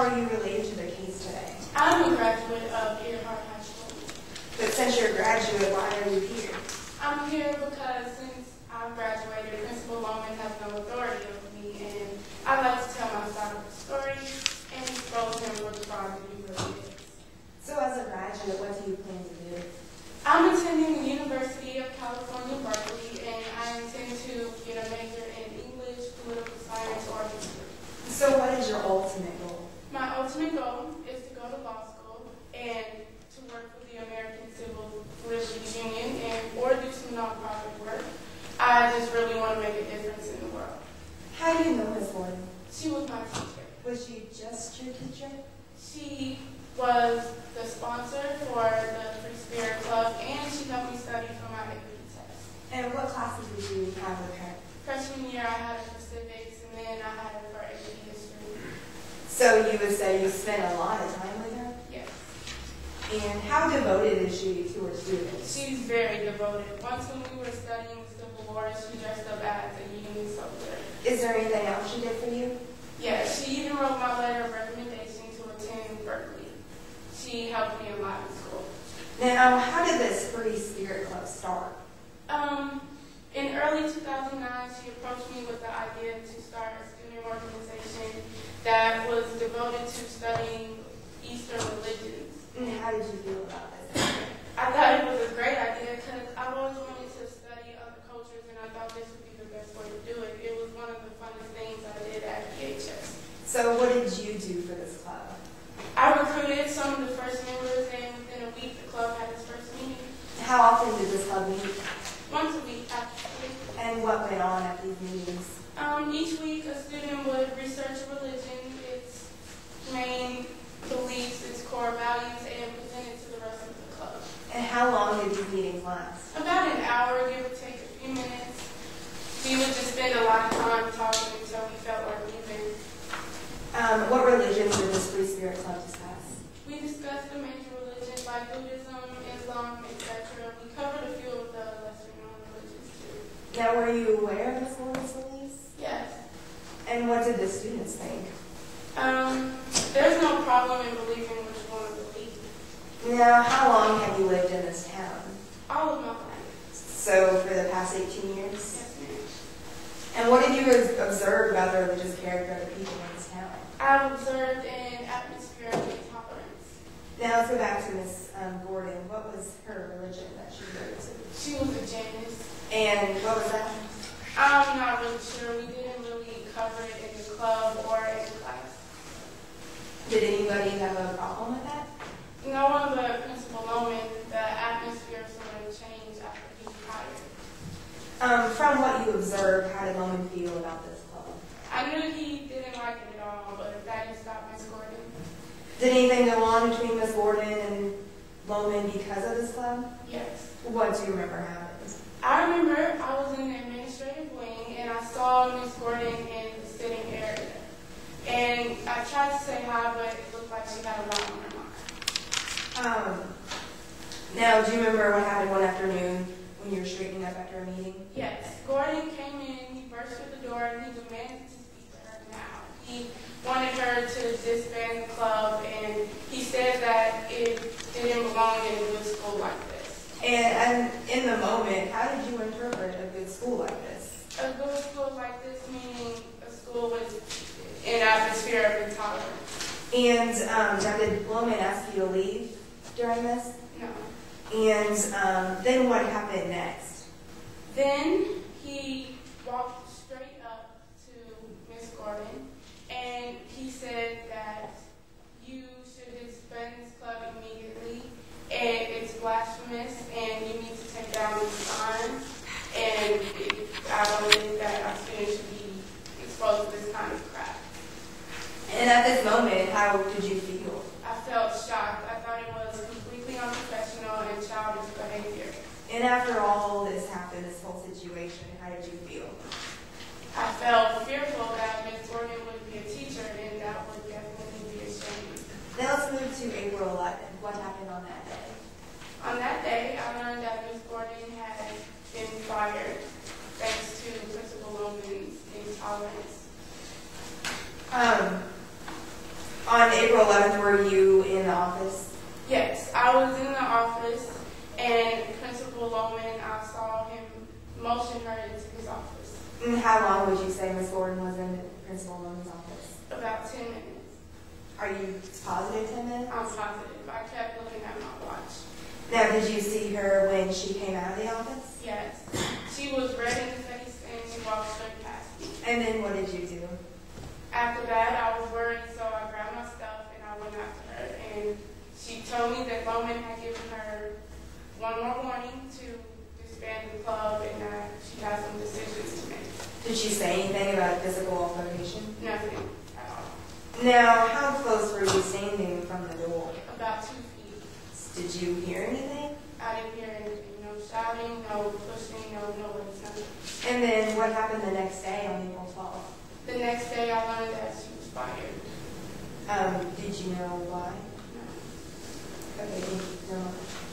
are you related to the case today? I'm a graduate of Earhart High School. But since you're a graduate, why are you here? I'm here because since I've graduated, Principal Loman has no authority over me, and I like to tell my side of the story and expose him what the father really is. So as a graduate, what do you plan to do? I'm attending the University of California, Berkeley, and I intend to get a major in English, political science, or history. So what is your ultimate goal? My ultimate goal is to go to law school and to work for the American Civil Liberties Union or do some nonprofit work. I just really want to make a difference in the world. How do you know Ms. Gordon? She was my teacher. Was she just your teacher? She was the sponsor for the Free Spirit Club, and she helped me study for my AP test. And what classes did you have with her? Freshman year, I had her for civics, and then I had her for AP history. So you would say you spent a lot of time with her? Yes. And how devoted is she to her students? She's very devoted. Once when we were studying the Civil War, she dressed up as a Union soldier. Is there anything else she did for you? Yes, she even wrote my letter of recommendation to attend Berkeley. She helped me a lot in school. Now, how did this Free Spirit Club start? In early 2009, she approached me with the idea to start a student organization that was devoted to studying Eastern religions. And how did you feel about this? I thought it was a great idea because I've always wanted to study other cultures, and I thought this would be the best way to do it. It was one of the funnest things I did at PHS. So what did you do for this club? I recruited some of the first members, and within a week, the club had its first meeting. How often did this club meet? Once a week, actually. And what went on at these meetings? Each week, a student would research a religion, its main beliefs, its core values, and present it to the rest of the club. And how long did these meetings last? About an hour, give or take a few minutes. We would just spend a lot of time talking until we felt like leaving. What religions did this Free Spirit Club discuss? We discussed the major religions like Buddhism, Islam, etc. We covered a few of the lesser-known religions too. Now, were you aware of Ms. Gordon's beliefs? Yes. And what did the students think? There's no problem in believing what you want to believe. Now, how long have you lived in this town? All of my life. So, for the past 18 years? Yes, ma'am. And what did you observe about the religious character of the people in this town? I've observed an atmosphere of intolerance. Now, let's go back to Ms. Gordon. What was her religion that she wrote to? She was a Janus. And what was that? I'm not really sure. We didn't really cover it in the club or in class. Did anybody have a problem with that? No one but Principal Loman. The atmosphere sort of changed after he retired. From what you observed, how did Loman feel about this club? I knew he didn't like it at all, but that didn't stop Miss Gordon. Did anything go on between Ms. Gordon and Loman because of this club? Yes. What do you remember happened? I remember I was in the administrative wing and I saw Miss Gordon in the sitting area. And I tried to say hi, but it looked like she had a lot on her mind. Now, do you remember what happened one afternoon when you were straightening up after a meeting? Yes. Gordon came in, he burst through the door, and he demanded to speak to her now. He wanted her to disband the club, and he said that it didn't belong in a good school like this. And in the moment, how did you interpret a good school like this? A good school like this meaning a school with an atmosphere of intolerance. And now, did Loman ask you to leave during this? No. And then what happened next? Then he walked straight up to Miss Gordon, and he said that you should disband this club immediately, and it's blasphemous, and you need to take down these signs, and I don't think that our students should be exposed to this kind of crap. And at this moment, how did you feel? I felt shocked. I thought it was completely unprofessional and childish behavior. And after all this happened, this whole situation, how did you feel? I felt fearful that Miss Gordon would be a teacher, and that would definitely be a shame. Now let's move to April 11th. What happened on that day? On that day, I learned that Miss Gordon had been fired thanks to Principal Loman's intolerance. On And Principal Loman, I saw him motion her into his office. And how long would you say Ms. Gordon was in Principal Loman's office? About 10 minutes. Are you positive 10 minutes? I'm positive. I kept looking at my watch. Now, did you see her when she came out of the office? Yes. She was red in the face and she walked straight past me. And then what did you do? After that, I was worried, so I grabbed my stuff and I went after her. And she told me that Loman had given her one more warning to disband the club and that she has some decisions to make. Did she say anything about physical altercation? Nothing at all. Now, how close were you standing from the door? About 2 feet. Did you hear anything? I didn't hear anything. No shouting, no pushing, no noise, nothing. And then what happened the next day on April 12th? The next day I learned that she was fired. Did you know why? No. Okay, thank you so much.